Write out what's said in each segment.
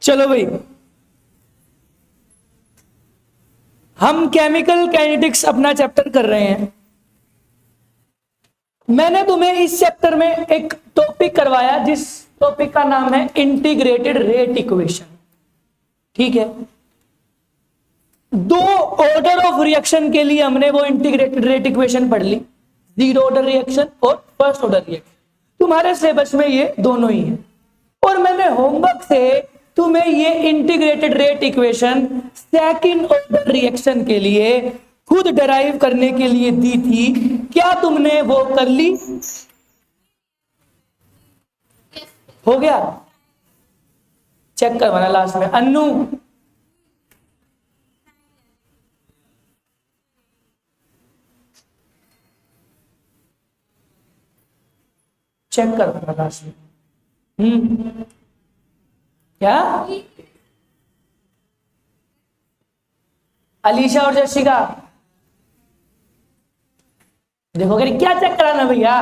चलो भाई, हम केमिकल काइनेटिक्स अपना चैप्टर कर रहे हैं। मैंने तुम्हें इस चैप्टर में एक टॉपिक करवाया जिस टॉपिक का नाम है इंटीग्रेटेड रेट इक्वेशन। ठीक है, दो ऑर्डर ऑफ रिएक्शन के लिए हमने वो इंटीग्रेटेड रेट इक्वेशन पढ़ ली, जीरो ऑर्डर रिएक्शन और फर्स्ट ऑर्डर रिएक्शन। तुम्हारे सिलेबस में ये दोनों ही है, और मैंने होमवर्क से तुम्हें ये integrated rate equation second order reaction के लिए खुद डराइव करने के लिए दी थी। क्या तुमने वो कर ली? हो गया? चेक करवाना लास्ट में। अन्नू, चेक करवाना लास्ट में। क्या? अलीशा और जशिका देखो, क्या चेक कराना भैया?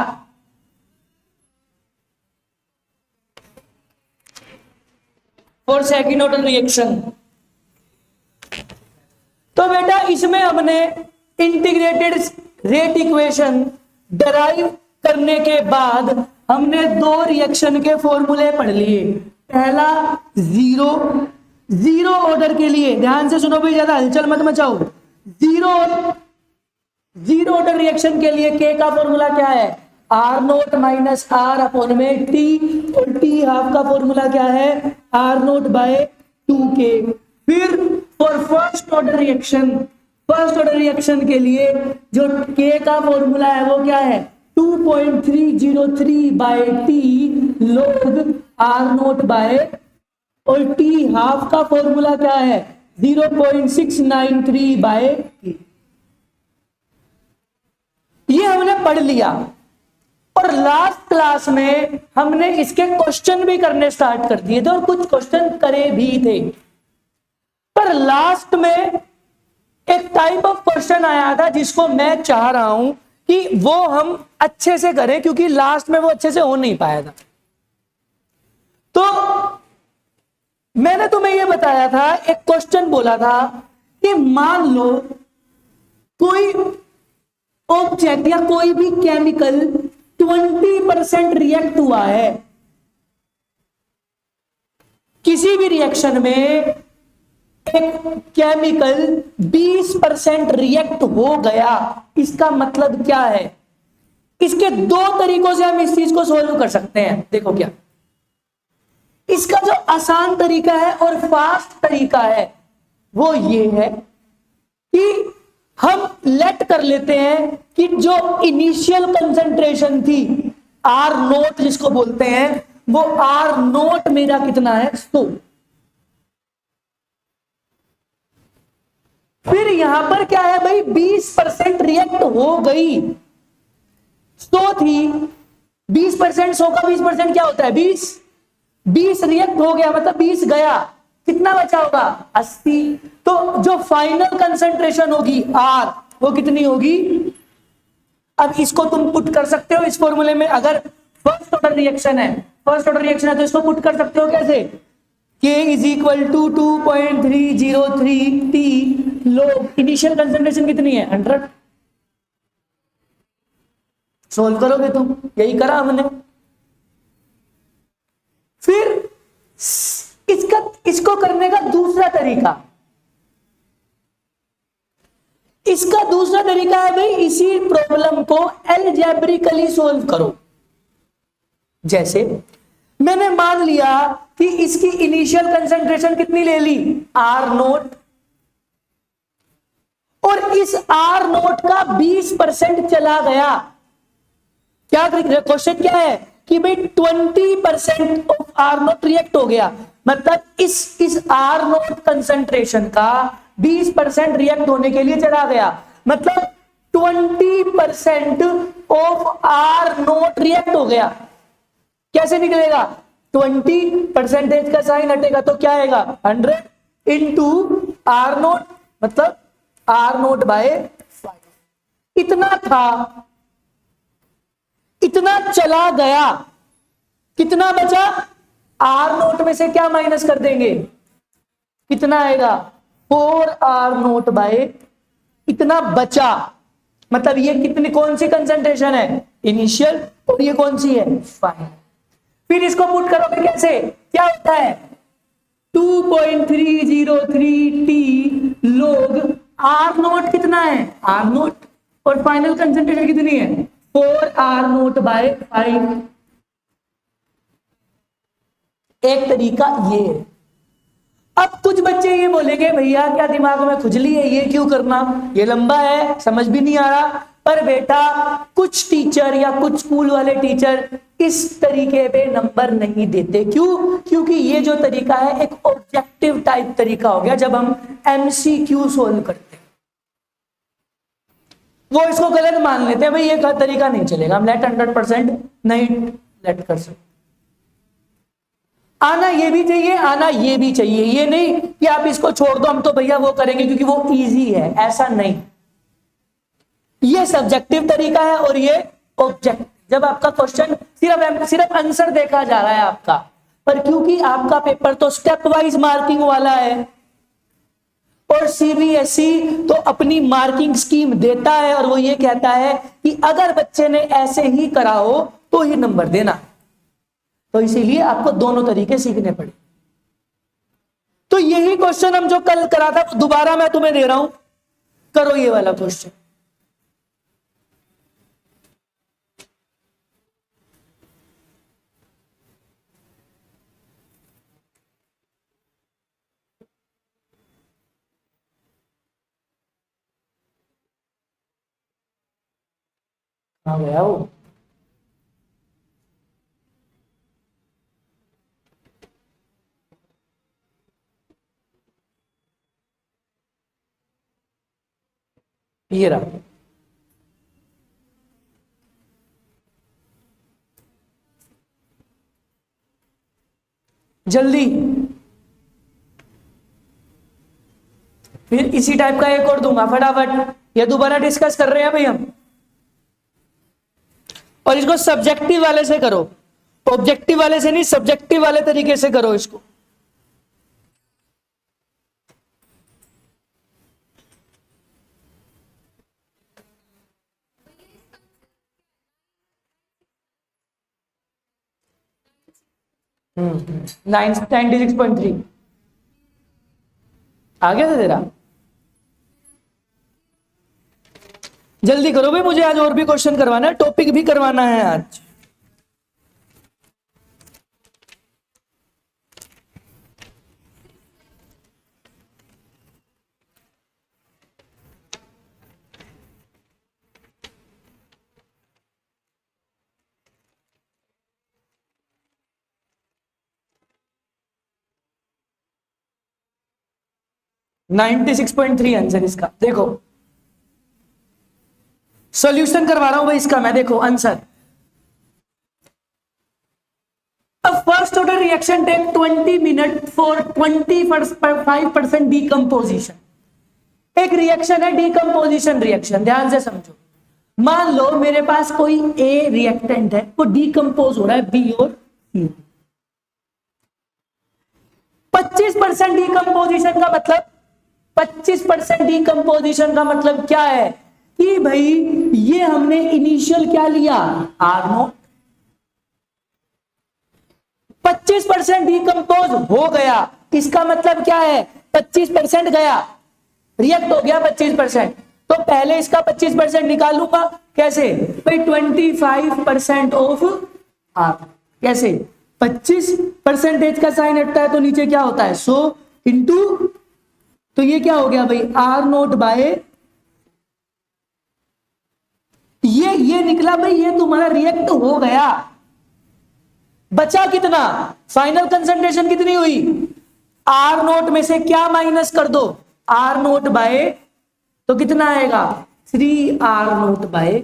For second order reaction. तो बेटा इसमें हमने इंटीग्रेटेड रेट इक्वेशन डराइव करने के बाद हमने दो रिएक्शन के फॉर्मूले पढ़ लिए। पहला जीरो ऑर्डर के लिए, ध्यान से सुनो भाई, ज्यादा हलचल मत मचाओ। जीरो ऑर्डर रिएक्शन के लिए के का फॉर्मूला क्या है? R nought minus R upon में टी, और टी हाफ का फॉर्मूला क्या है? R nought by 2k। फिर फॉर फर्स्ट ऑर्डर रिएक्शन के लिए जो के का फॉर्मूला है वो क्या है? 2.303 by T log R nought by, और टी हाफ का फॉर्मूला क्या है? 0.693 बाय टी। ये हमने पढ़ लिया, और लास्ट क्लास में हमने इसके क्वेश्चन भी करने स्टार्ट कर दिए थे, और कुछ क्वेश्चन करे भी थे। पर लास्ट में एक टाइप ऑफ क्वेश्चन आया था जिसको मैं चाह रहा हूं कि वो हम अच्छे से करें, क्योंकि लास्ट में वो अच्छे से हो नहीं पाया था। तो मैंने तुम्हें ये बताया था, एक क्वेश्चन बोला था कि मान लो कोई ऑब्जेक्ट या कोई भी केमिकल 20% रिएक्ट हुआ है। किसी भी रिएक्शन में एक केमिकल 20% रिएक्ट हो गया, इसका मतलब क्या है? इसके दो तरीकों से हम इस चीज को सोल्व कर सकते हैं। देखो क्या, इसका जो आसान तरीका है और फास्ट तरीका है वो ये है कि हम लेट कर लेते हैं कि जो इनिशियल कंसंट्रेशन थी आर नोट जिसको बोलते हैं, वो आर नोट मेरा कितना है? 100। फिर यहां पर क्या है भाई? 20% रिएक्ट हो गई। 100 थी, 20%, 100 का 20% क्या होता है? 20 रिएक्ट हो गया, मतलब 20 गया, कितना बचा होगा? 80। तो जो फाइनल कंसंट्रेशन होगी आर, वो कितनी होगी? अब इसको तुम पुट कर सकते हो इस फॉर्मूले में। अगर फर्स्ट ऑर्डर रिएक्शन है तो इसको पुट कर सकते हो कैसे? K is equal to 2.303 T log, initial concentration कितनी है? 100। सोल्व करोगे तुम, यही करा हमने। फिर इसको करने का दूसरा तरीका, इसका दूसरा तरीका है भाई, इसी प्रॉब्लम को अलजेब्रिकली सोल्व करो। जैसे मैंने मान लिया कि इसकी इनिशियल कंसंट्रेशन कितनी ले ली? आर नोट, और इस आर नोट का 20% चला गया। क्या क्वेश्चन क्या है कि भाई 20% ऑफ आर नोट रिएक्ट हो गया, मतलब इस आर नोट कंसंट्रेशन का 20% रिएक्ट होने के लिए चला गया, मतलब 20% ऑफ आर नोट रिएक्ट हो गया। कैसे निकलेगा? 20% का साइन हटेगा तो क्या आएगा? 100 इंटू आर नोट, मतलब आर नोट बाय 5। इतना था, इतना चला गया, कितना बचा? आर नोट में से क्या माइनस कर देंगे, कितना आएगा 4r0 बाय इतना बचा, मतलब ये कितनी कौन सी कंसंट्रेशन है, इनिशियल, और ये कौन सी है, फाइनल। फिर इसको पुट करोगे कैसे, क्या होता है 2.303 टी लोग r0 कितना है r0, और फाइनल कंसंट्रेशन कितनी है 4r0 बाय 5। एक तरीका ये है। अब कुछ बच्चे ये बोलेंगे भैया क्या दिमाग में खुजली है, ये क्यों करना, ये लंबा है समझ भी नहीं आ रहा। पर बेटा कुछ टीचर या कुछ स्कूल वाले टीचर इस तरीके पे नंबर नहीं देते, क्यों, क्योंकि ये जो तरीका है एक ऑब्जेक्टिव टाइप तरीका हो गया। जब हम एमसीक्यू सोल्व करते हैं वो इसको गलत मान लेते हैं, भाई ये तरीका नहीं चलेगा, हम लेट 100% नहीं लेट कर सकते। आना ये भी चाहिए, आना ये भी चाहिए, ये नहीं कि आप इसको छोड़ दो हम तो भैया वो करेंगे क्योंकि वो इजी है, ऐसा नहीं। ये सब्जेक्टिव तरीका है और ये ऑब्जेक्टिव। जब आपका क्वेश्चन सिर्फ आंसर देखा जा रहा है आपका, पर क्योंकि आपका पेपर तो स्टेप वाइज मार्किंग वाला है और सीबीएसई तो अपनी मार्किंग स्कीम देता है और वो ये कहता है कि अगर बच्चे ने ऐसे ही करा हो तो ही नंबर देना, तो इसीलिए आपको दोनों तरीके सीखने पड़े। तो यही क्वेश्चन हम जो कल करा था दोबारा मैं तुम्हें दे रहा हूं, करो ये वाला क्वेश्चन। कहां गया वो, ये रहा। जल्दी, फिर इसी टाइप का एक और दूंगा फटाफट। ये दोबारा डिस्कस कर रहे हैं भाई हम, और इसको सब्जेक्टिव वाले से करो, ऑब्जेक्टिव वाले से नहीं, सब्जेक्टिव वाले तरीके से करो इसको। हम्म 96.3 आ गया था तेरा। जल्दी करो भाई, मुझे आज और भी क्वेश्चन करवाना है, टॉपिक भी करवाना है आज। नाइनटी 96.3 आंसर इसका। देखो सॉल्यूशन करवा रहा हूं भाई इसका मैं, देखो answer. First order reaction take 20 minute for 25% decomposition. एक रिएक्शन है डीकंपोजिशन रिएक्शन, ध्यान से समझो। मान लो मेरे पास कोई ए रिएक्टेंट है, वो डीकंपोज हो रहा है बी और सी। 25% डीकंपोजिशन का मतलब 25% डीकंपोजिशन का मतलब क्या है कि भाई ये हमने इनिशियल क्या लिया R0, 25% डीकंपोज हो गया, इसका मतलब क्या है 25% गया, रिएक्ट हो गया 25%। तो पहले इसका 25% निकालूंगा, कैसे भाई 25% ऑफ R। कैसे 25% का साइन हटता है तो नीचे क्या होता है 100 इंटू, तो ये क्या हो गया भाई R0 बाय ये निकला भाई, ये तुम्हारा रिएक्ट हो गया। बचा कितना, फाइनल कंसंट्रेशन कितनी हुई, R0 में से क्या माइनस कर दो R0 बाय, तो कितना आएगा 3R0 बाय।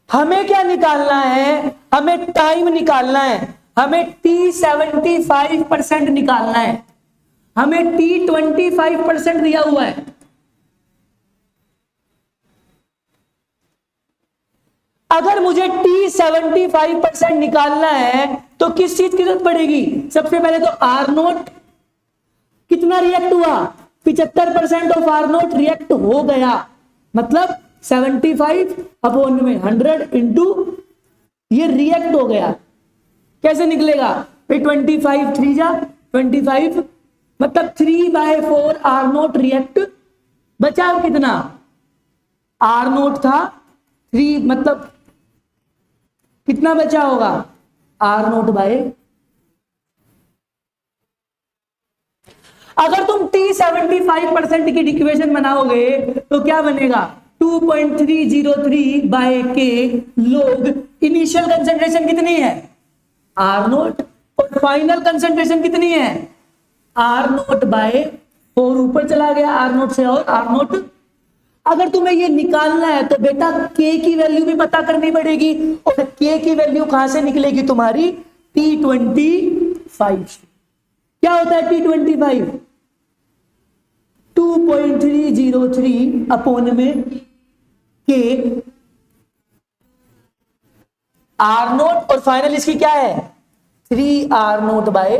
हमें क्या निकालना है, हमें टाइम निकालना है, हमें T75% निकालना है, हमें T25% दिया हुआ है। अगर मुझे T 75% निकालना है तो किस चीज की जरूरत पड़ेगी? सबसे पहले तो R नोट कितना रिएक्ट हुआ, 75% ऑफ R नोट रिएक्ट हो गया, मतलब 75 अपॉन में 100 इंटू ये रिएक्ट हो गया। कैसे निकलेगा? 25 3 जा 25, मतलब 3/4 R नोट रिएक्ट बचा कितना? R नोट था 3, मतलब कितना बचा होगा? R नोट बाय, अगर तुम T 75% की इक्वेशन बनाओगे तो क्या बनेगा? 2.303 बाय के लोग इनिशियल कंसेंट्रेशन कितनी है? R नोट, और फाइनल कंसेंट्रेशन कितनी है? R नोट बाय 4 ऊपर चला गया R नोट से, और R नोट। अगर तुम्हें ये निकालना है तो बेटा K की वैल्यू भी पता करनी पड़ेगी, और K की वैल्यू कहां से निकलेगी तुम्हारी? T25। क्या होता है T25? 2.303 अपॉन में K R नोट, और फाइनल इसकी क्या है? 3R note bye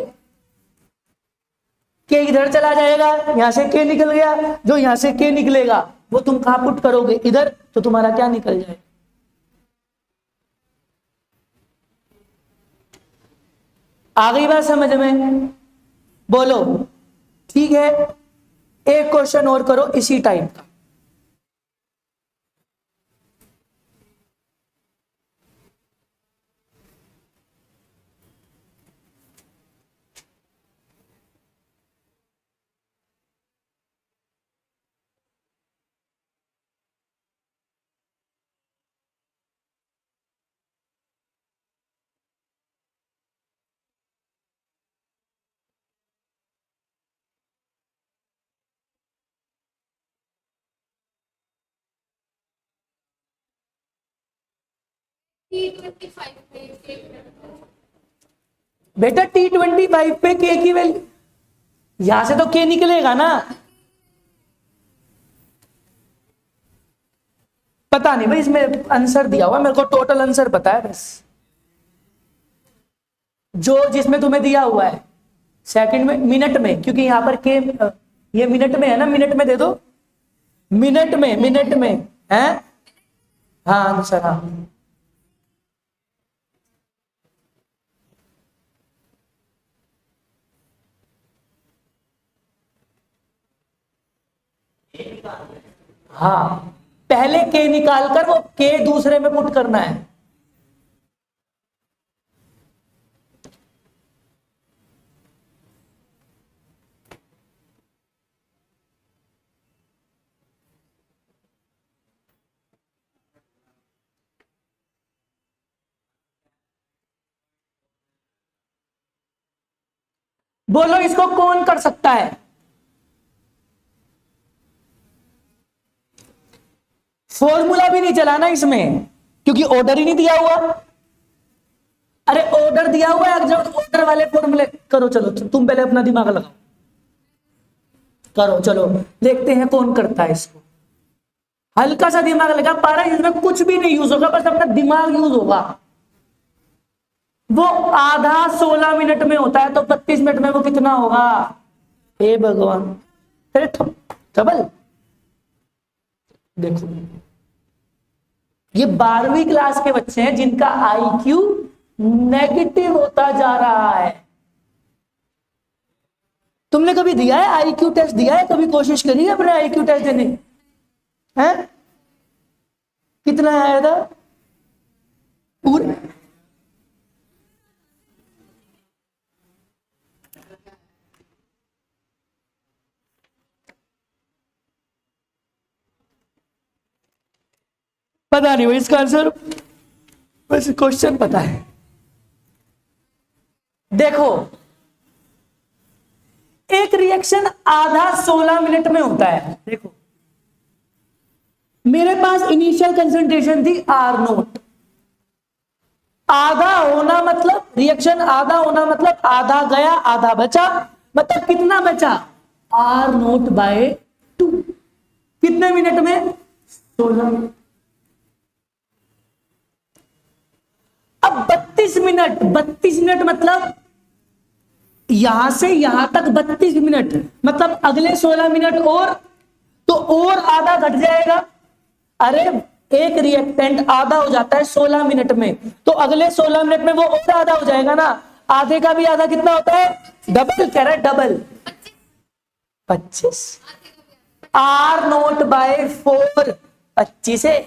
K। इधर चला जाएगा, यहां से K निकल गया, जो यहां से K निकलेगा वो तुम कहां पुट करोगे? इधर, तो तुम्हारा क्या निकल जाए? आ गई बात समझ में? बोलो ठीक है। एक क्वेश्चन और करो इसी टाइप का। बेटा T25 पे K की वैल्यू, यहां से तो K निकलेगा ना। पता नहीं भाई, इसमें आंसर दिया हुआ, मेरे को टोटल आंसर पता है बस, जो जिसमें तुम्हें दिया हुआ है सेकंड में, मिनट में, क्योंकि यहां पर K ये मिनट में है ना, मिनट में दे दो, मिनट में है। हाँ आंसर, हाँ हाँ, पहले K निकाल कर वो K दूसरे में पुट करना है। बोलो इसको कौन कर सकता है? फॉर्मूला भी नहीं चलाना इसमें, क्योंकि ऑर्डर ही नहीं दिया हुआ। अरे ऑर्डर दिया हुआ है, जब ऑर्डर वाले फॉर्मूले करो। चलो तुम पहले अपना दिमाग लगाओ, करो चलो, देखते हैं कौन करता है इसको। हल्का सा दिमाग लगा पा रहा है, इसमें कुछ भी नहीं यूज होगा, बस अपना दिमाग यूज होगा। वो आधा 16 मिनट में होता है, तो 32 मिनट में वो कितना होगा? हे भगवान, अरे डबल। देखो ये 12वीं क्लास के बच्चे हैं जिनका आईक्यू नेगेटिव होता जा रहा है। तुमने कभी दिया है आईक्यू टेस्ट? दिया है कभी? कोशिश करी है अपने आईक्यू टेस्ट देने? हैं? कितना आया था? पूरे पता नहीं, इसका आंसर बस क्वेश्चन पता है। देखो एक रिएक्शन आधा 16 मिनट में होता है। देखो मेरे पास इनिशियल कंसंट्रेशन थी R नोट, आधा होना मतलब रिएक्शन आधा होना मतलब आधा गया आधा बचा, मतलब कितना बचा? R nought by 2। कितने मिनट में? 16 मिनट। अब 32 मिनट मतलब यहां से यहां तक 32 मिनट, मतलब अगले 16 मिनट और, तो और आधा घट जाएगा। अरे एक रिएक्टेंट आधा हो जाता है 16 मिनट में, तो अगले 16 मिनट में वो और आधा हो जाएगा ना। आधे का भी आधा कितना होता है? डबल कह रहा है, डबल 25। R0/4 25 है।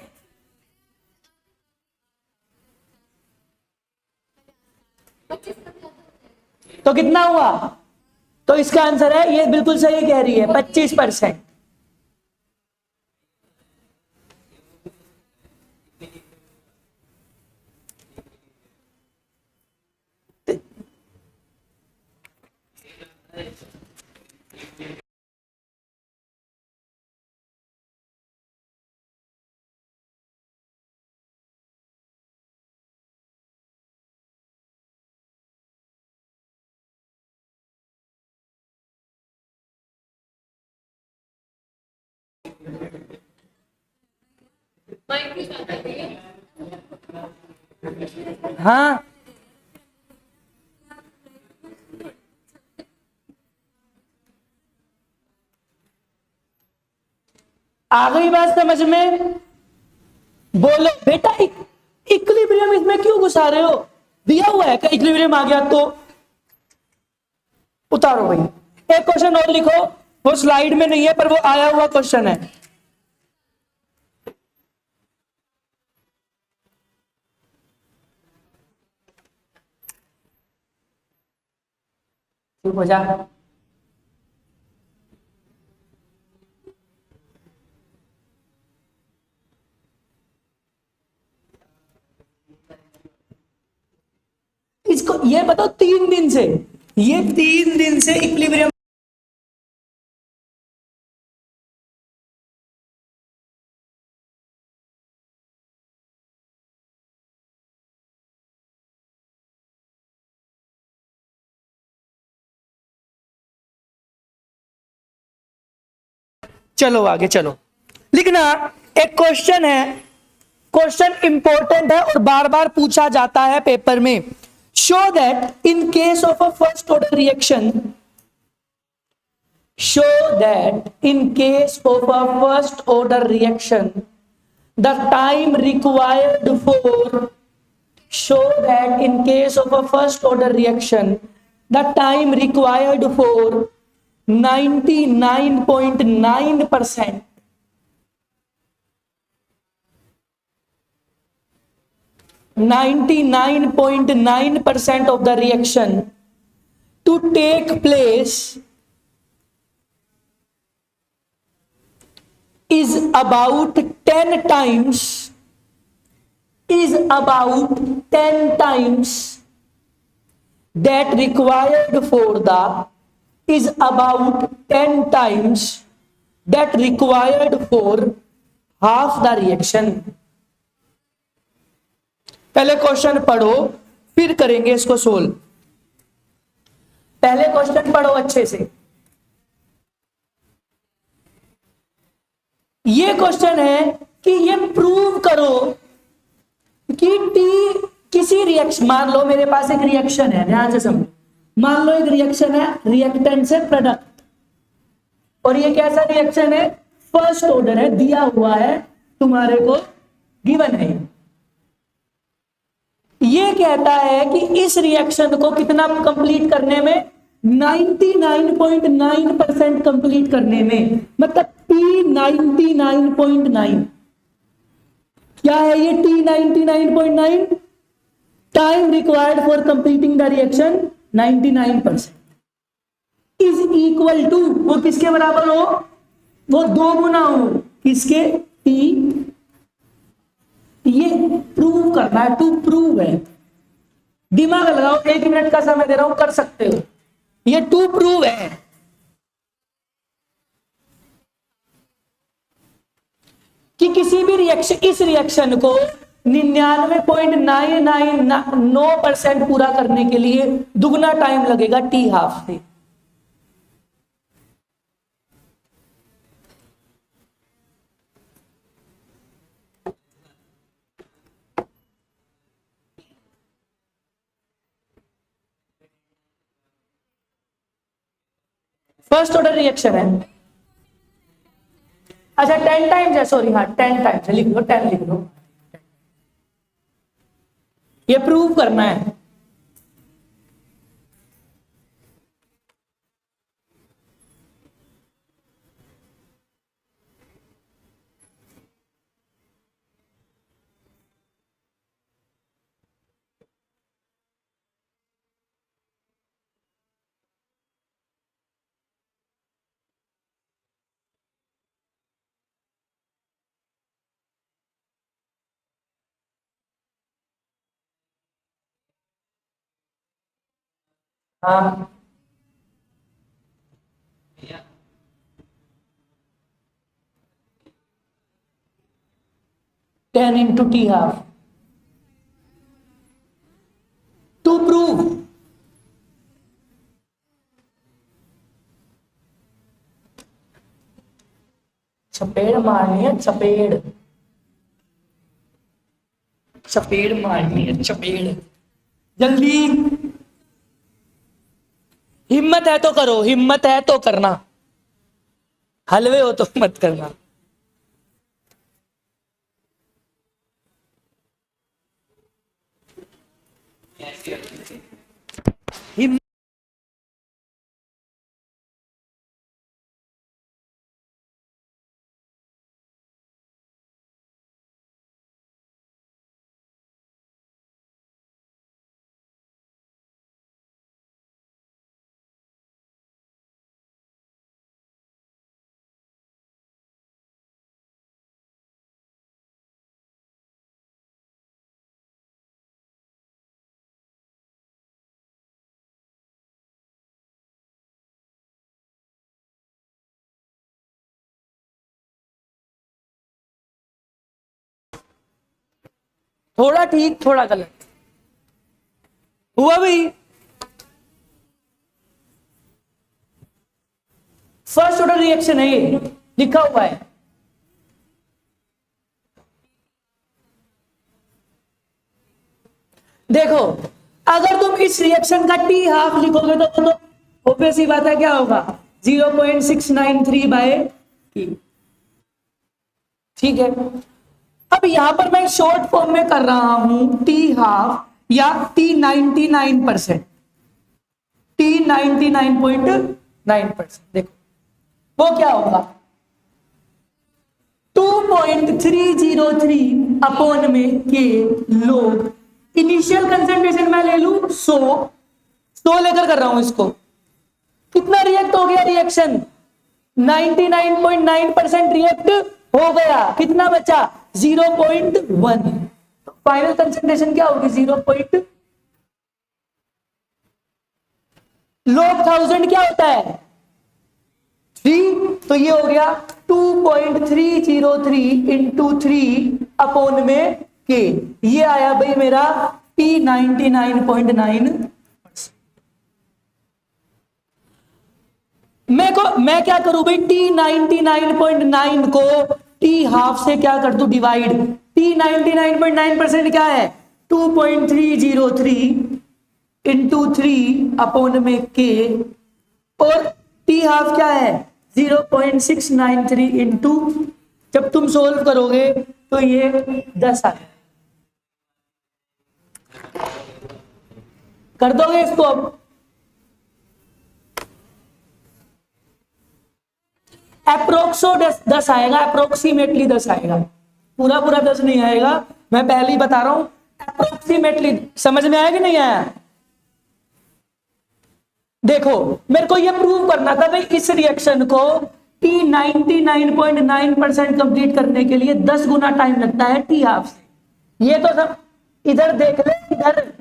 तो कितना हुआ? तो इसका आंसर है, ये बिल्कुल सही कह रही है, 25%। हाँ, आ गई बात समझ में? बोलो बेटा, इक्विलिब्रियम इसमें क्यों घुसा रहे हो? दिया हुआ है, इक्विलिब्रियम आ गया तो उतारो भाई। एक क्वेश्चन और लिखो, वो स्लाइड में नहीं है पर वो आया हुआ क्वेश्चन है। चुप हो जा। इसको ये बताओ, 3 दिन से, ये 3 दिन से इक्विलिब्रियम, चलो आगे चलो, लिखना। एक क्वेश्चन है, क्वेश्चन इंपॉर्टेंट है और बार बार पूछा जाता है पेपर में। Show that in case of a first order reaction, show that in case of a first order reaction the time required for, show that in case of a first order reaction the time required for 99.9% 99.9% of the reaction to take place is about 10 times, is about 10 times that required for the, is about 10 times that required for half the reaction। पहले question पढ़ो फिर करेंगे इसको solve. पहले question पढ़ो अच्छे से। ये क्वेश्चन है कि ये प्रूव करो कि टी किसी रिएक्शन, मान लो मेरे पास एक रिएक्शन है, ध्यान से समझो, मान लो एक रिएक्शन है रिएक्टेंट से प्रोडक्ट, और ये कैसा रिएक्शन है? फर्स्ट ऑर्डर है, दिया हुआ है तुम्हारे को, गिवन है। ये कहता है कि इस रिएक्शन को कितना कंप्लीट करने में? 99.9% कंप्लीट करने में, मतलब T 99.9। क्या है ये T 99.9? Time required for completing the reaction 99% is equal to, वो किसके बराबर हो? वो 2 गुना हो किसके? T। ये प्रूव करना है, टू प्रूव है। दिमाग लगाओ, 1 मिनट का समय दे रहा हूं, कर सकते हो। ये टू प्रूव है कि किसी भी रिएक्शन, इस रिएक्शन को 99.999% पूरा करने के लिए दुगना टाइम लगेगा T हाफ से। फर्स्ट ऑर्डर रिएक्शन है। अच्छा 10 टाइम्स है, सॉरी, हाँ 10 टाइम्स है, लिख लो 10 लिख लो। ये प्रूव करना है। हाँ 10 into T half to prove चपेड़ मारनी है, चपेड़ चपेड़ मारनी है, चपेड़। जल्दी, हिम्मत है तो करो, हिम्मत है तो करना, हलवे हो तो मत करना। हिम्मत थोड़ा ठीक थोड़ा गलत हुआ भाई। फर्स्ट ऑर्डर रिएक्शन है, ये लिखा हुआ है। देखो अगर तुम इस रिएक्शन का टी हाफ लिखोगे तो ऑब्वियस ही बात है क्या होगा, 0.693 बाय टी। ठीक है, अब यहां पर मैं शॉर्ट फॉर्म में कर रहा हूं टी हाफ या टी 99%, टी 99.9%। देखो वो क्या होगा, 2.303 अपॉन में के लोग, इनिशियल कंसेंट्रेशन मैं ले लू 100 लेकर कर रहा हूं इसको। कितना रिएक्ट हो गया, रिएक्शन 99.9% रिएक्ट हो गया, कितना बचा 0.1। तो फाइनल कंसेंट्रेशन क्या होगी 0. log 1000 क्या होता है 3, तो ये हो गया 2.303 इंटू 3 अपॉन में के, ये आया भाई मेरा T 99.9। मैं क्या करूं भाई, T 99.9 को T हाफ से क्या कर दूं डिवाइड। T 99.9% क्या है 2.303 इंटू 3 अपॉन में के, और T हाफ क्या है 0.693 इंटू, जब तुम सोल्व करोगे तो ये 10 आ जाए। कर दोगे इसको, अब अप्रोक्सो 10 आएगा, अप्रोक्सीमेटली 10 आएगा, पूरा 10 नहीं आएगा, मैं पहले ही बता रहा हूं अप्रोक्सीमेटली। समझ में आया कि नहीं आया। देखो मेरे को ये प्रूव करना था भाई, इस रिएक्शन को T 99.9% कंप्लीट करने के लिए 10 गुना टाइम लगता है T हाफ से। ये तो सब इधर देख ले, इधर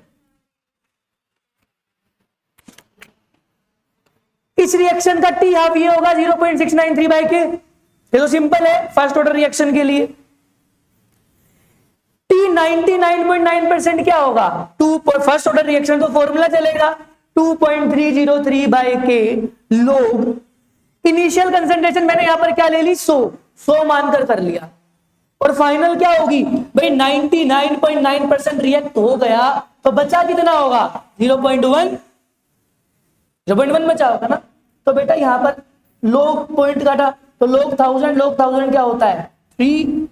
इस रिएक्शन का T हाफ ये होगा 0.693 बाय के। ये तो सिंपल है फर्स्ट ऑर्डर रिएक्शन के लिए। T 99.9% क्या होगा 2, फर्स्ट ऑर्डर रिएक्शन तो फॉर्मूला चलेगा 2.303 बाय के लोग, इनिशियल कंसेंट्रेशन मैंने यहां पर क्या ले ली 100 मानकर कर लिया, और फाइनल क्या होगी भाई 99.9% रिएक्ट हो गया, तो बचा कितना होगा 0.1 बचा होगा ना। तो बेटा यहाँ पर लोग पॉइंट काटा तो लोग 1000 क्या होता है 3।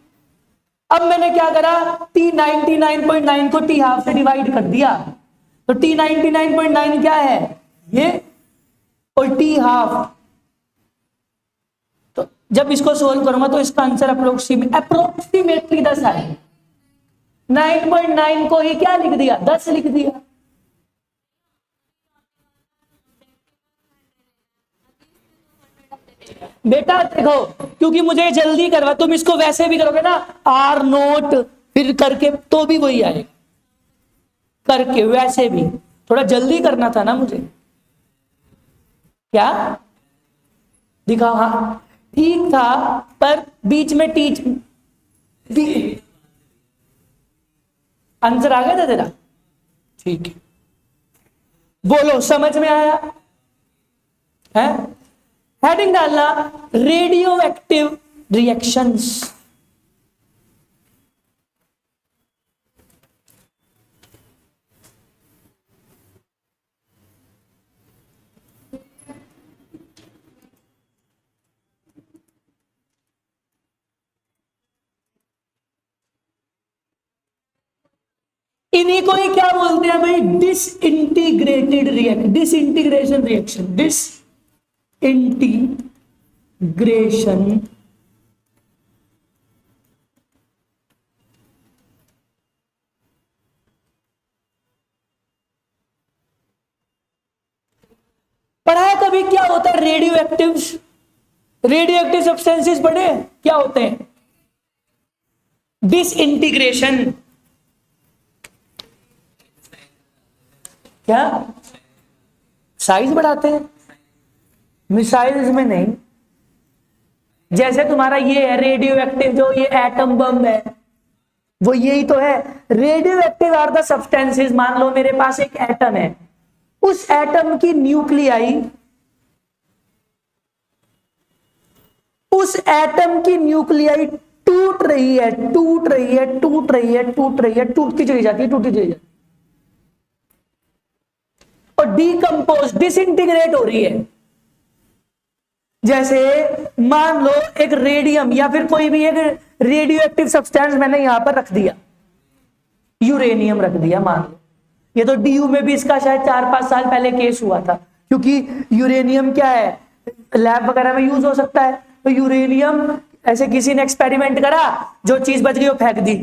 अब मैंने क्या करा T99.9 को T हाफ से डिवाइड कर दिया, तो T99.9 क्या है ये और T हाफ। तो जब इसको सोल्व करूंगा तो इसका आंसर अप्रोक्सीमेटली 10 आएगा। 9.9 को ही क्या लिख दिया 10 लिख दिया। बेटा देखो क्योंकि मुझे जल्दी करवा, तुम इसको वैसे भी करोगे ना R नोट फिर करके तो भी वही आएगा, करके वैसे भी थोड़ा जल्दी करना था ना मुझे। क्या दिखाओ, हाँ ठीक था पर बीच में आंसर आ गया था तेरा, ठीक है। बोलो समझ में आया है? हेडिंग डालना रेडियो एक्टिव रिएक्शंस। इन्हीं को ही क्या बोलते हैं भाई डिसइंटीग्रेशन रिएक्शन। डिसइंटीग्रेशन पढ़ा है कभी क्या होता है रेडियो एक्टिव सब्सटेंसेस पढ़े क्या होते हैं? डिसइंटीग्रेशन क्या साइज बढ़ाते हैं? मिसाइल्स में नहीं, जैसे तुम्हारा ये है रेडियो एक्टिव जो ये एटम बम है वो यही तो है। Radioactive are the substances, मान लो मेरे पास एक एटम है, उस एटम की न्यूक्लियाई टूट रही है, टूटती चली जाती है और डीकंपोज डिसइंटीग्रेट हो रही है। जैसे मान लो एक रेडियम या फिर कोई भी एक रेडियो एक्टिव सब्सटेंस मैंने यहां पर रख दिया, यूरेनियम रख दिया मान लो। ये तो डीयू में भी इसका शायद 4-5 साल पहले केस हुआ था, क्योंकि यूरेनियम क्या है लैब वगैरह में यूज हो सकता है। तो यूरेनियम ऐसे किसी ने एक्सपेरिमेंट करा, जो चीज बच गई वो फेंक दी,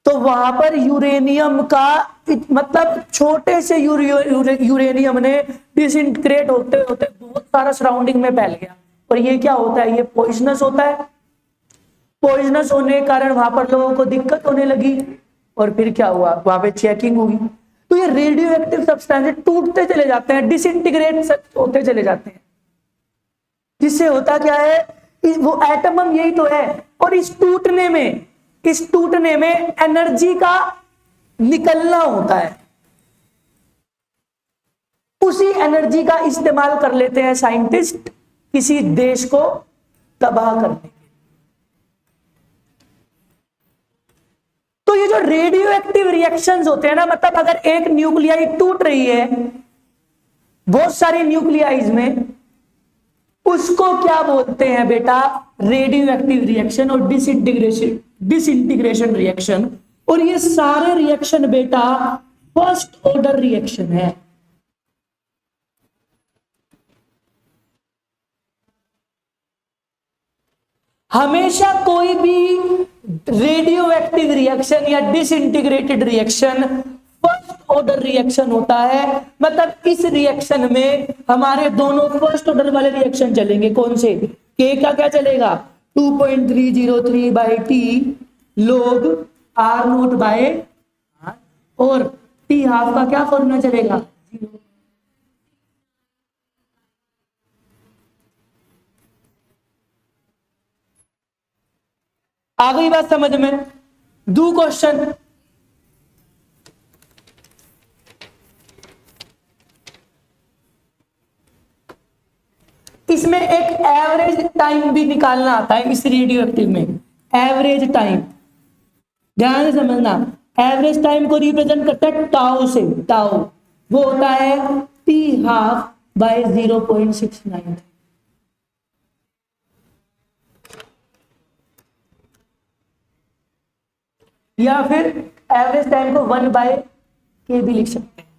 तो वहां पर यूरेनियम का मतलब छोटे से यूरेनियम ने डिसइंटीग्रेट होते होते बहुत सारा सराउंडिंग में फैल गया। और ये क्या होता है, ये पॉइजनस होता है। पॉइजनस होने के कारण वहां पर लोगों को दिक्कत होने लगी और फिर क्या हुआ, वहां पे चेकिंग हुई। तो ये रेडियो एक्टिव सब्सटेंस टूटते चले जाते हैं, डिसइंटीग्रेट होते चले जाते हैं। जिससे होता क्या है, वो एटम बम यही तो है। और इस टूटने में एनर्जी का निकलना होता है, उसी एनर्जी का इस्तेमाल कर लेते हैं साइंटिस्ट किसी देश को तबाह करने के। तो ये जो रेडियो एक्टिव रिएक्शंस होते हैं ना, मतलब अगर एक न्यूक्लियाई टूट रही है बहुत सारी न्यूक्लियाइज में, उसको क्या बोलते हैं बेटा रेडियो एक्टिव रिएक्शन और डिसइंटीग्रेशन रिएक्शन। और ये सारे रिएक्शन बेटा फर्स्ट ऑर्डर रिएक्शन है। हमेशा कोई भी रेडियो एक्टिव रिएक्शन या disintegrated reaction first order reaction होता है। मतलब इस रिएक्शन में हमारे दोनों फर्स्ट ऑर्डर वाले रिएक्शन चलेंगे। कौन से? के का क्या चलेगा 2.303 by T log R nought by, और टी हाफ का क्या फॉर्मूला चलेगा 0। आ गई बात समझ में? दो क्वेश्चन। इसमें एक एवरेज टाइम भी निकालना आता है इस रेडियो एक्टिव में। एवरेज टाइम ध्यान से समझना, एवरेज टाइम को रिप्रेजेंट करता है टाउ से। टाउ वो होता है टी हाफ बाय 0.69, या फिर एवरेज टाइम को 1/k भी लिख सकते हैं।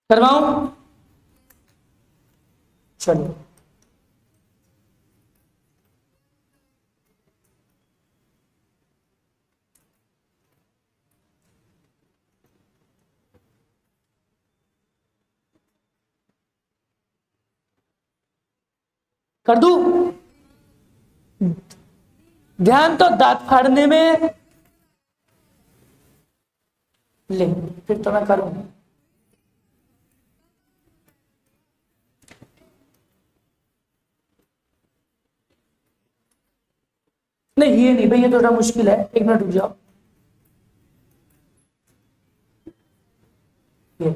करवाऊं? चलो, कर दूं? ध्यान तो दांत फाड़ने में, ले फिर तो मैं करूं। नहीं ये नहीं भाई, ये थोड़ा मुश्किल है, एक मिनट रुक जाओ। ये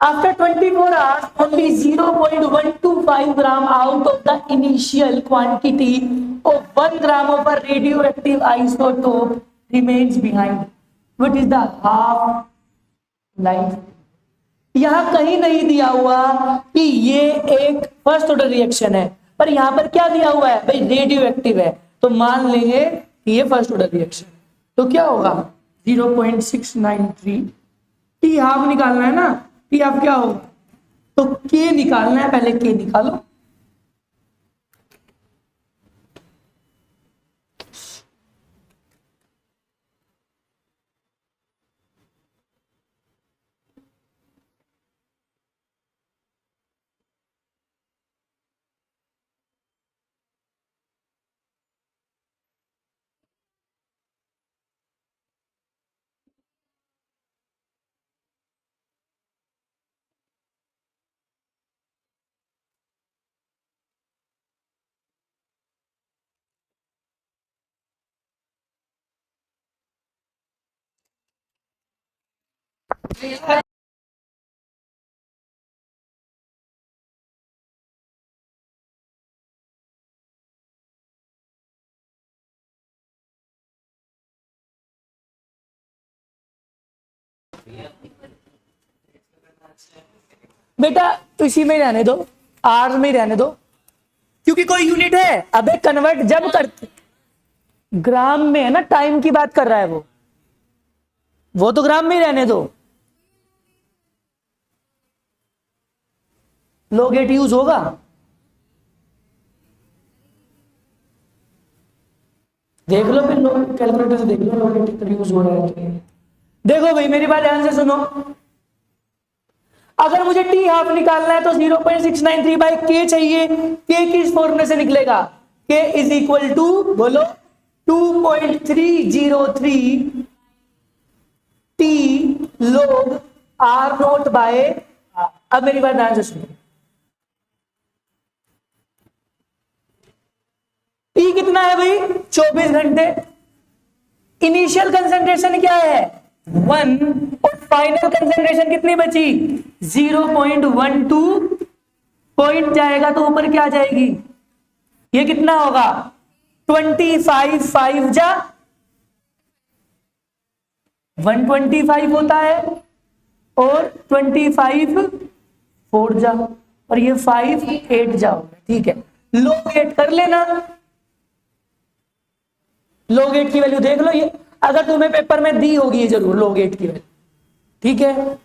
After 24 hours, only 0.125 gram out of the initial quantity of 1 gram of a radioactive isotope remains behind. What is the half life? यहां कहीं नहीं दिया हुआ कि ये एक फर्स्ट ऑर्डर रिएक्शन है, पर यहां पर क्या दिया हुआ है भाई, रेडियो एक्टिव है, तो मान लेंगे कि ये फर्स्ट ऑर्डर रिएक्शन। तो क्या होगा 0.693, टी हाफ निकालना है ना, टी हाफ क्या होगा, तो के निकालना है, पहले के निकालो। बेटा इसी में रहने दो, आर में रहने दो, क्योंकि कोई यूनिट है। अबे कन्वर्ट जब करते, ग्राम में है ना, टाइम की बात कर रहा है वो तो ग्राम में ही रहने दो। लोगेट यूज होगा, देख लो फिर, लोग कैलकुलेटर से देख लो लोगेट यूज हो रहा है तो। देखो भाई मेरी बात ध्यान से सुनो, अगर मुझे टी हाफ निकालना है तो 0.693 बाई के चाहिए। के किस फॉर्मूले से निकलेगा, के इज इक्वल टू, बोलो, 2.303 टी लोग आर नोट बाय। अब मेरी बात ध्यान से सुनो, टी कितना है भाई, 24 घंटे। इनिशियल कंसंट्रेशन क्या है 1, और फाइनल कंसंट्रेशन कितनी बची 0.12 पॉइंट जाएगा तो ऊपर क्या जाएगी, ये कितना होगा 25, 5 जा 125 होता है, और 25 4 जा, और ये 5 8 जाओगे। ठीक है, लोग 8 कर लेना, लोग 8 की वैल्यू देख लो, ये अगर तुम्हें पेपर में दी होगी जरूर लोग 8 की वैल्यू। ठीक है,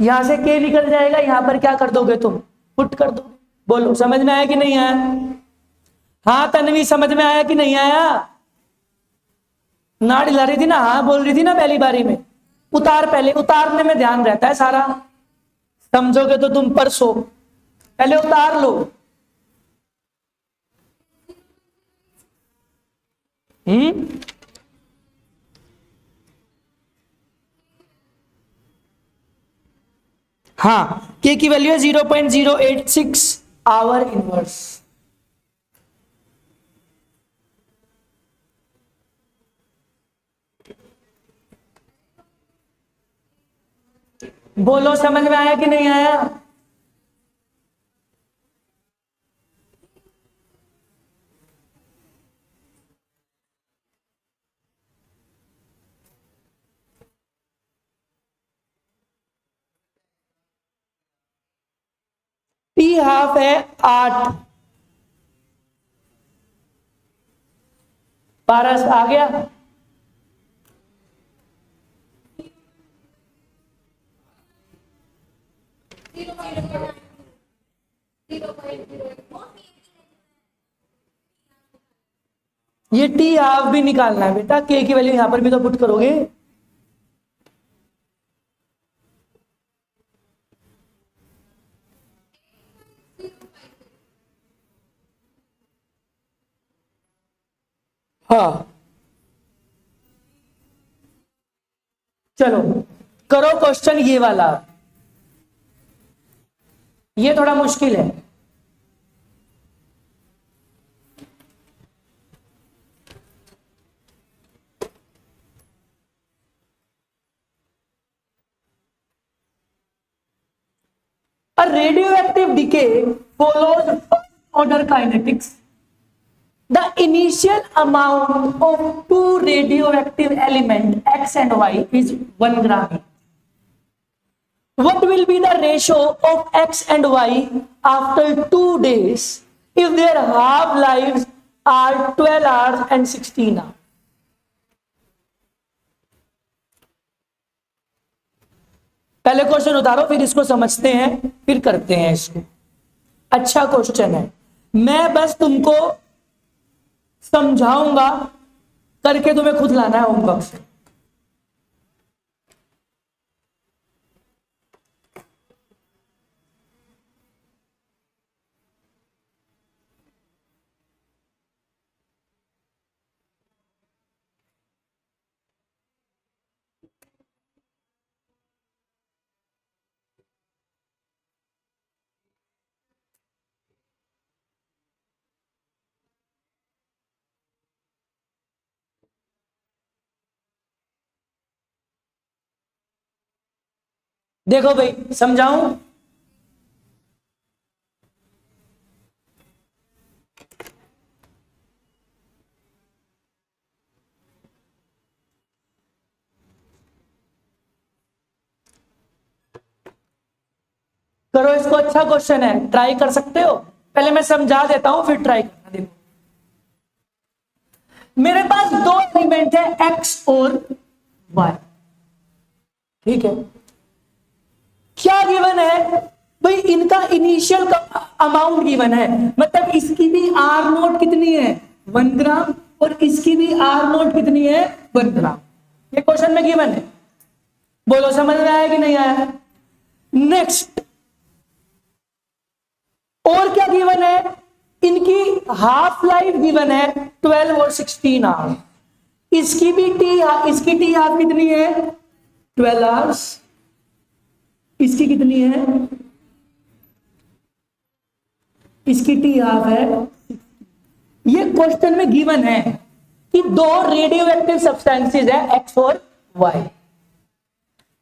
यहां से के निकल जाएगा, यहां पर क्या कर दोगे तुम, पुट कर दोगे। बोलो समझ में आया कि नहीं आया? हाँ तन्वी समझ में आया कि नहीं आया? नाड़ हिला रही थी ना, हाँ बोल रही थी ना पहली बारी में। उतार, पहले उतारने में ध्यान रहता है सारा, समझोगे तो तुम परसों, पहले उतार लो। हाँ के की वैल्यू है 0.086 आवर इनवर्स। बोलो समझ में आया कि नहीं आया? टी हाफ है 8, पारस आ गया। ये टी हाफ भी निकालना है बेटा, के की वैल्यू यहां पर भी तो पुट करोगे। हाँ चलो करो क्वेश्चन ये वाला, ये थोड़ा मुश्किल है। A radioactive decay follows first order kinetics. The initial amount of two radioactive elements X and Y is 1 gram. What will be the ratio of X and Y after 2 days if their half lives are 12 hours and 16 hours? पहले question उतारो, फिर इसको समझते हैं, फिर करते हैं इसको। अच्छा क्वेश्चन है, मैं बस तुमको समझाऊंगा, करके तुम्हें खुद लाना है होमवर्क से। देखो भाई समझाऊं, करो इसको, अच्छा क्वेश्चन है, ट्राई कर सकते हो। पहले मैं समझा देता हूं फिर ट्राई करना। देखो मेरे पास दो एलिमेंट है एक्स और वाई, ठीक है। क्या गिवन है भाई, इनका इनिशियल अमाउंट गिवन है, मतलब इसकी भी आर नोट कितनी है 1 ग्राम और इसकी भी आर नोट कितनी है 1 ग्राम। ये क्वेश्चन में गिवन है। बोलो समझ में आया कि नहीं आया? नेक्स्ट और क्या गिवन है, इनकी हाफ लाइफ गिवन है 12 और 16 आवर्स। इसकी भी इसकी टी हाफ कितनी है 12 आवर्स, इसकी कितनी है, इसकी टी हाफ है। ये क्वेश्चन में गिवन है कि दो रेडियो एक्टिव सब्सटेंसेज है एक्स और वाई।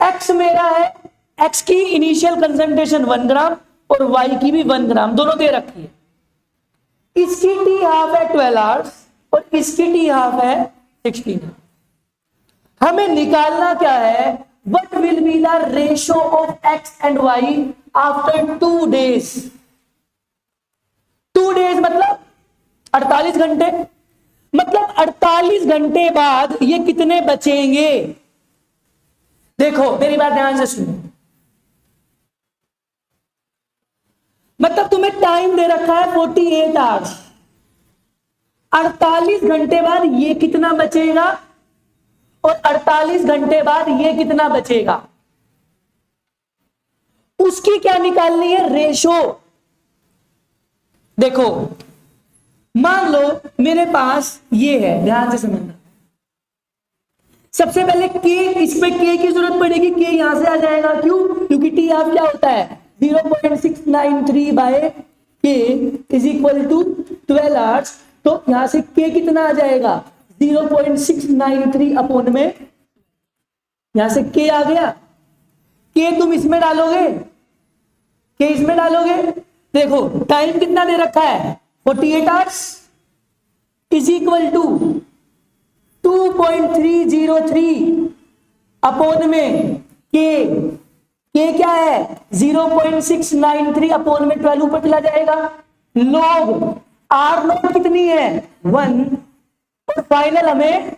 एक्स मेरा है, एक्स की इनिशियल कंसंट्रेशन 1 ग्राम और वाई की भी 1 ग्राम, दोनों दे रखी है। इसकी टी हाफ है 12 आवर्स और इसकी टी हाफ है 16। हमें निकालना क्या है, what will be the ratio of X and Y after 2 days. 2 days मतलब 48 घंटे, मतलब 48 घंटे बाद ये कितने बचेंगे। देखो मेरी बात ध्यान से सुनो, मतलब तुम्हें टाइम दे रखा है 48 आवर्स, 48 घंटे बाद ये कितना बचेगा और 48 घंटे बाद ये कितना बचेगा, उसकी क्या निकालनी है, रेशो। देखो मान लो मेरे पास ये है, ध्यान से समझना। सबसे पहले के, इसमें के की जरूरत पड़ेगी, के यहां से आ जाएगा, क्यों, क्योंकि टी हाफ क्या होता है 0.693 बाय के इज इक्वल टू 12 आवर्स। तो यहां से के कितना आ जाएगा 0.693 अपॉन में, यहां से के आ गया, के तुम इसमें डालोगे, के इसमें डालोगे, देखो टाइम कितना दे रखा है 48 hours is equal to 2.303 upon में के क्या है 0.693 अपॉन में 12 ऊपर चला जाएगा, लॉग आर नॉट कितनी है 1, और फाइनल हमें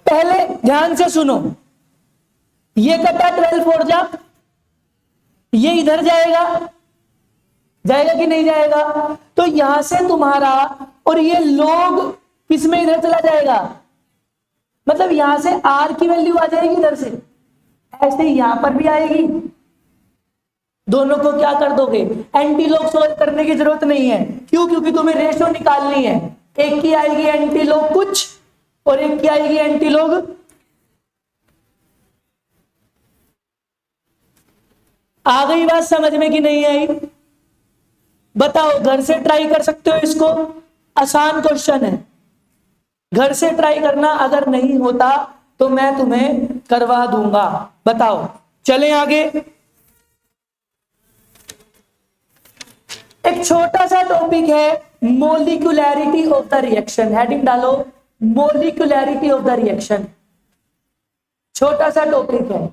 पहले ध्यान से सुनो, ये कटा 12 फोड़ जा, ये इधर जाएगा, जाएगा कि नहीं जाएगा, तो यहां से तुम्हारा और ये लॉग किसमें इधर चला जाएगा, मतलब यहां से आर की वैल्यू आ जाएगी इधर से, ऐसे यहां पर भी आएगी। दोनों को क्या कर दोगे, एंटी लॉग सोल्व करने की जरूरत नहीं है, क्यों, क्योंकि तुम्हें रेशो निकालनी है, एक की आएगी एंटी लॉग कुछ और एक की आएगी एंटी लॉग। आ गई बात समझ में कि नहीं आई, बताओ, घर से ट्राई कर सकते हो इसको, आसान क्वेश्चन है, घर से ट्राई करना, अगर नहीं होता तो मैं तुम्हें करवा दूंगा। बताओ, चलें आगे। एक छोटा सा टॉपिक है मोलिकुलैरिटी ऑफ द रिएक्शन, हेडिंग डालो मोलिकुलैरिटी ऑफ द रिएक्शन, छोटा सा टॉपिक है।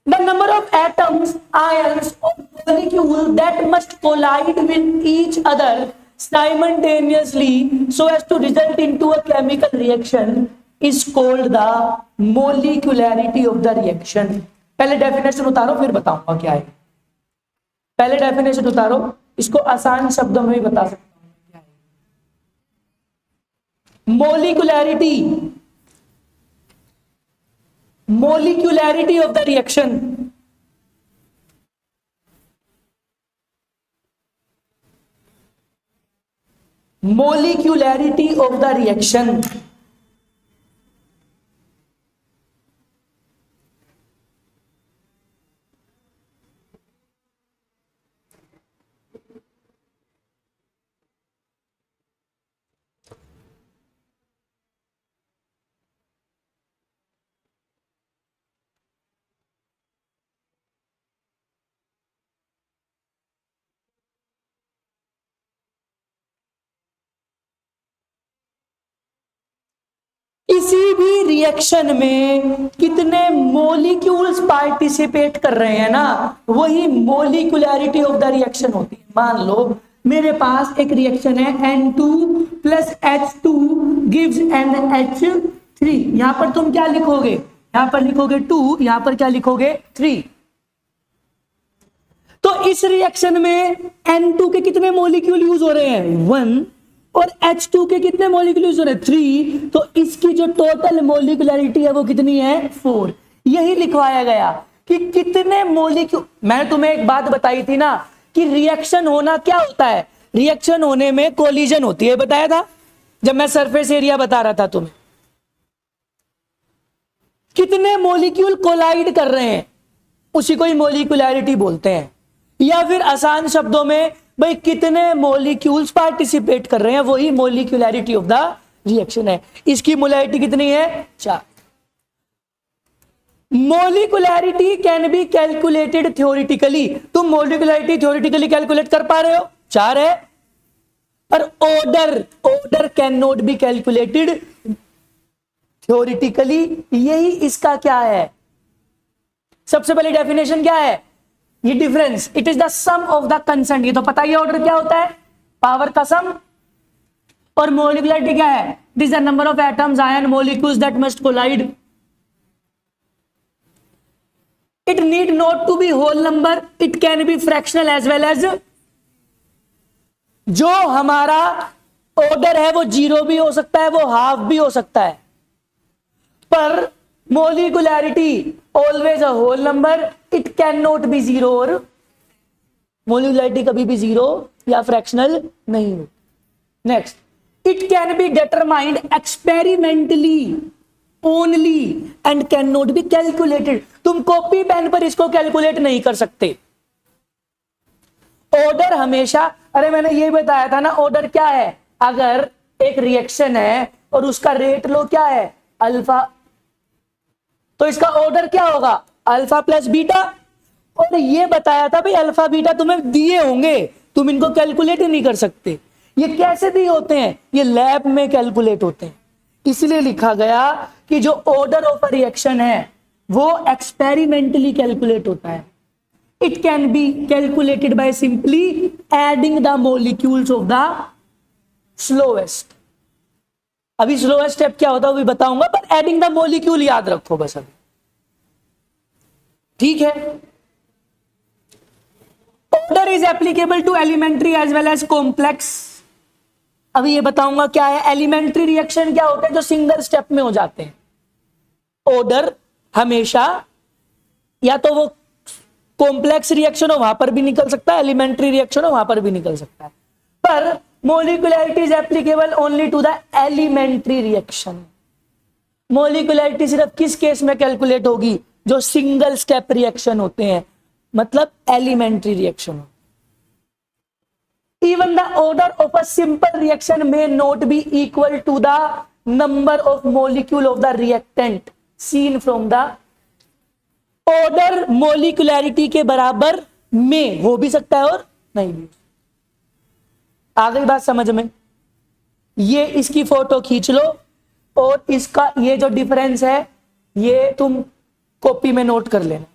The number of atoms, ions or molecules that must collide with each other simultaneously so as to result into a chemical reaction is called the molecularity of the reaction. पहले definition उतारो फिर बताऊंगा क्या है, पहले definition उतारो, इसको आसान शब्दों में भी बता सकता हूं क्या है। मोलिकुलैरिटी, molecularity of the reaction, molecularity of the reaction, किसी भी रिएक्शन में कितने मोलिक्यूल्स पार्टिसिपेट कर रहे हैं ना, वही मोलिकुलैरिटी ऑफ द रिएक्शन होती है। मान लो मेरे पास एक रिएक्शन है N2 plus H2 gives NH3, यहां पर तुम क्या लिखोगे, यहां पर लिखोगे 2, यहां पर क्या लिखोगे 3। तो इस रिएक्शन में N2 के कितने मॉलिक्यूल यूज हो रहे हैं 1, और H2 के कितने मॉलिक्यूल यूज हो रहे हैं 3, तो इसकी जो टोटल मॉलिक्यूलरिटी है वो कितनी है 4। यही लिखवाया गया कि कितने मॉलिक्यूल। मैंने तुम्हें एक बात बताई थी ना कि रिएक्शन होना क्या होता है, रिएक्शन होने में कोलिजन होती है, बताया था जब मैं सरफेस एरिया बता रहा था तुम्हें। कितने मॉलिक्यूल कोलाइड कर रहे हैं उसी को ही मॉलिक्यूलरिटी बोलते हैं, या फिर आसान शब्दों में भाई कितने मॉलिक्यूल्स पार्टिसिपेट कर रहे हैं, वही मॉलिक्यूलरिटी ऑफ द रिएक्शन है। इसकी मोलैरिटी कितनी है 4। Molecularity can be calculated theoretically, तुम मोलिकुलरिटी थ्योरेटिकली कैलकुलेट कर पा रहे हो 4 है, पर order can not be calculated theoretically. यही इसका क्या है, सबसे पहले डेफिनेशन क्या है, ये difference, it is the sum of the consent. ये तो पता ही ऑर्डर क्या होता है, पावर का सम। और मोलिकुलरिटी क्या है, it is the number of atoms ions molecules that must collide. It need not to be whole number, it can be fractional as well as. जो हमारा ऑर्डर है वो 0 भी हो सकता है, वो हाफ भी हो सकता है, पर molecularity always a whole number, it can not be 0, और मोलिकुलरिटी कभी भी 0 या फ्रैक्शनल नहीं हो। Next, it can be determined experimentally only and can not be calculated. तुम कॉपी पेन पर इसको कैलकुलेट नहीं कर सकते। ऑर्डर हमेशा, अरे मैंने ये बताया था ना, ऑर्डर क्या है, अगर एक रिएक्शन है और उसका रेट लो क्या है, अल्फा, तो इसका ऑर्डर क्या होगा, अल्फा प्लस बीटा। और ये बताया था भाई अल्फा बीटा तुम्हें दिए होंगे, तुम इनको कैलकुलेट ही नहीं कर सकते। ये कैसे दिए होते हैं, ये लैब में कैलकुलेट होते हैं। इसलिए लिखा गया कि जो ऑर्डर ऑफ अ रिएक्शन है वो एक्सपेरिमेंटली कैलकुलेट होता है। It can be calculated by simply adding the molecules of the slowest. अभी स्लोएस्ट स्टेप क्या होता है वो भी बताऊंगा, पर एडिंग द मोलिक्यूल याद रखो बस अभी, ठीक है। Order is applicable to elementary as well as complex. अभी ये बताऊंगा क्या है, एलिमेंट्री रिएक्शन क्या होते हैं जो सिंगल स्टेप में हो जाते हैं। ऑर्डर हमेशा या तो वो कॉम्प्लेक्स रिएक्शन हो वहां पर भी निकल सकता है, एलिमेंट्री रिएक्शन हो वहां पर भी निकल सकता है, पर molecularity is applicable only to the elementary reaction. Molecularity सिर्फ किस केस में कैलकुलेट होगी, जो सिंगल स्टेप रिएक्शन होते हैं, मतलब elementary reaction. Even the order of a simple reaction may not be equal to the number of molecule of the reactant seen from the order। molecularity के बराबर में हो भी सकता है और नहीं भी। आ गई बात समझ में? ये इसकी फोटो खींच लो और इसका ये जो डिफरेंस है ये तुम कॉपी में नोट कर लेना।